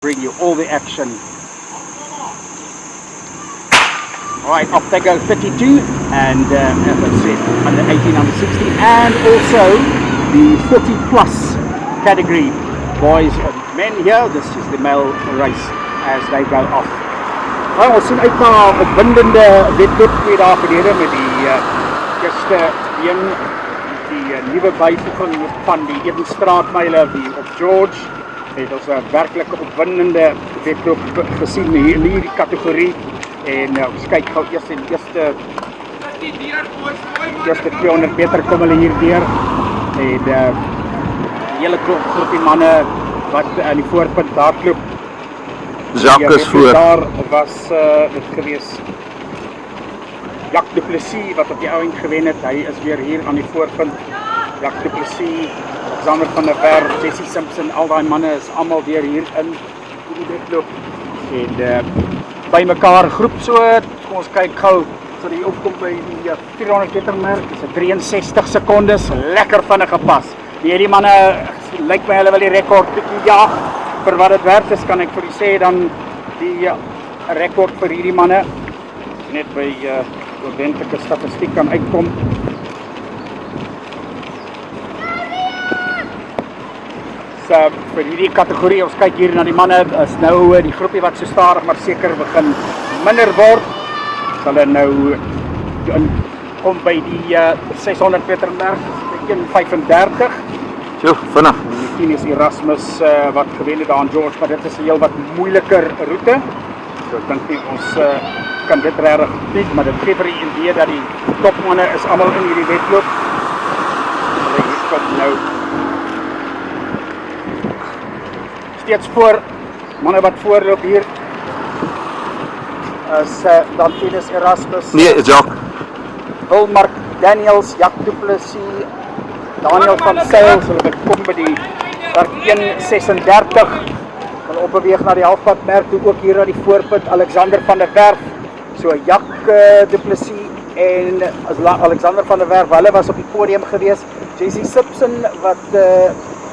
bring you all the action. Alright, off they go 32 and as I said, under 18, under 16 and also the 40 plus category boys and men here. This is the male race as they go off. Ons sien uit na 'n opwindende wedloop twee dae gelede met die eerste een, die nuwe byvoeging van die Edenstraatmyle op George. Het ons 'n werklik opwindende wedloop gesien hier in hierdie kategorie en ons kyk gou eers in die eerste 200 meter kom hulle hier deur en die hele groepie manne wat aan die voorpunt hardloop. Jacques is voor. Daar was dit gewees Jacques du Plessis wat op die ouend gewen het. Hy is weer hier aan die voorpunt. Jacques du Plessis, Alexander van der Werf, Jesse Simpson, al die manne is allemaal weer hier in die wedloop. En by mekaar groep so, kom ons kyk gou, so die opkom by die 400 meter merk, is 63 secondes, lekker vinnige pas. Die manne, lyk my hulle wil die rekord bietjie jaag, vir wat het werd is, kan ek vir u sê, dan die rekord vir hierdie manne, net by ordentlike statistiek kan uitkom. Vir hierdie kategorie, ons kyk hier na die manne, is nou die groepie wat so stadig maar seker begin minder word, sal hulle nou kom by die 600 meter merk, 1:35. Jo, vinnig. Die 10 is Erasmus wat gewen het aan George, maar dit is 'n heel wat moeiliker roete. So ek dink nie ons kan dit regtig bied, maar dit gee vir die idee dat die topmanne is almal in hierdie wedloop. Hulle hier kom nou steeds voor, manne wat voorloop hier is dan Dennis Erasmus. Nee, Jacques. Wilmark Daniels, Jacques du Plessis, Daniel van Sail, so hulle kom by die 1:36. Hulle opbeweeg na die halfpadmerk toe, ook hier aan die voorpunt Alexander van der Werf. So Jacques du Plessis en Alexander van der Werf, hulle was op die podium gewees. Jesse Simpson wat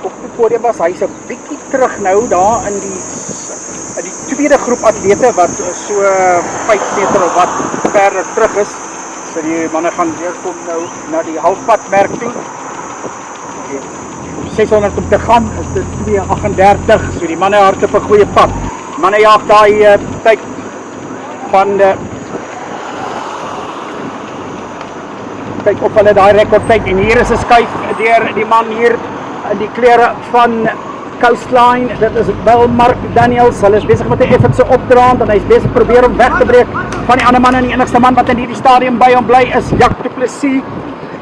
op die podium was, hy's 'n bietjie terug nou daar in die tweede groep atlete wat so 5 meter of wat verder terug is. So die manne gaan weer kom nou na die halfpadmerk toe. 600 om te gaan is dit 2:38, so die manne hardloop 'n goeie pad. Manne jaag daai tyd van kyk op hulle daai rekordtyd en hier is 'n skuif deur die man hier in die klere van Coastline. Dit is Wilmark Daniels. Hulle is besig met 'n effense opdraand en hy is besig probeer om weg te breek van die ander man en die enigste man wat in hierdie stadium by hom bly is Jacques du Plessis.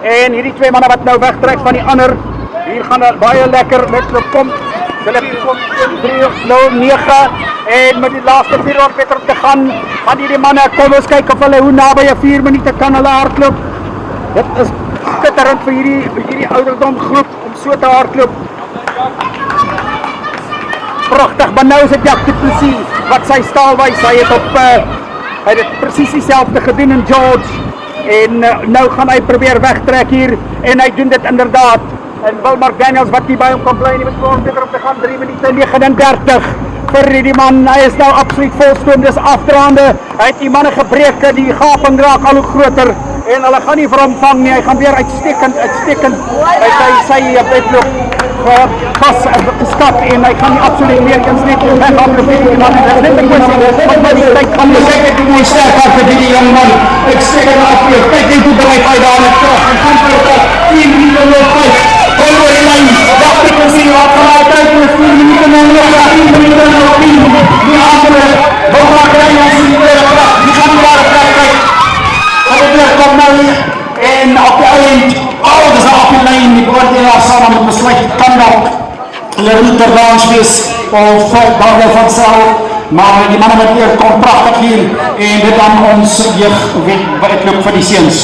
En hierdie twee manne wat nou wegtrek van die ander. Hier gaan daar baie lekker wedloop kom. Hulle kom 3:09 en met die laaste 400 meter te gaan hierdie manne, kom ons kyk of hulle hoe naby 4 minute kan hulle hardloop. Dit is skitterend vir hierdie ouderdom groep om so te hardloop. Pragtig, maar nou is dit Jacques du Plessis wat sy staal wys. Hy het dit presies dieselfde gedoen in George en nou gaan hy probeer wegtrek hier en hy doen dit inderdaad. En Wilmark Daniels wat nie by hom kan bly nie met 400 meter op te gaan, 3 minute 39 vir die man. Hy is nou absoluut volstoom, dis afdraande. Hy het die manne gebreek, die gaping raak al hoe groter en hulle gaan nie vir hom vang nie. Hy gaan weer uitstekend sy wedloop pas geskat en hy gaan nie absoluut meer eens net weghardloop nie. En dan is dit net 'n kwessie van die tyd gaan die seker doen hoe sterk as vir die jong man. Ek seker afloop. Kyk net hoe baie hy daar net terug en kom vir 10 minute loop. Oor die lyn, Jacques du Plessis wat altijd met 4 minuten en nog 10 minuten en nog 10. Die andere, Wilmark Daniels in die tweede kracht, die gaan daar krijgen. En het terugkom nou en op de eind, alles op die lijn, die beoordelaar samen met besluit, kan nog Leroux Terlans wees of Daniel van Sail, maar die mannen met eer kom prachtig hier en dit dan ons jeugdwedloop vir die seuns.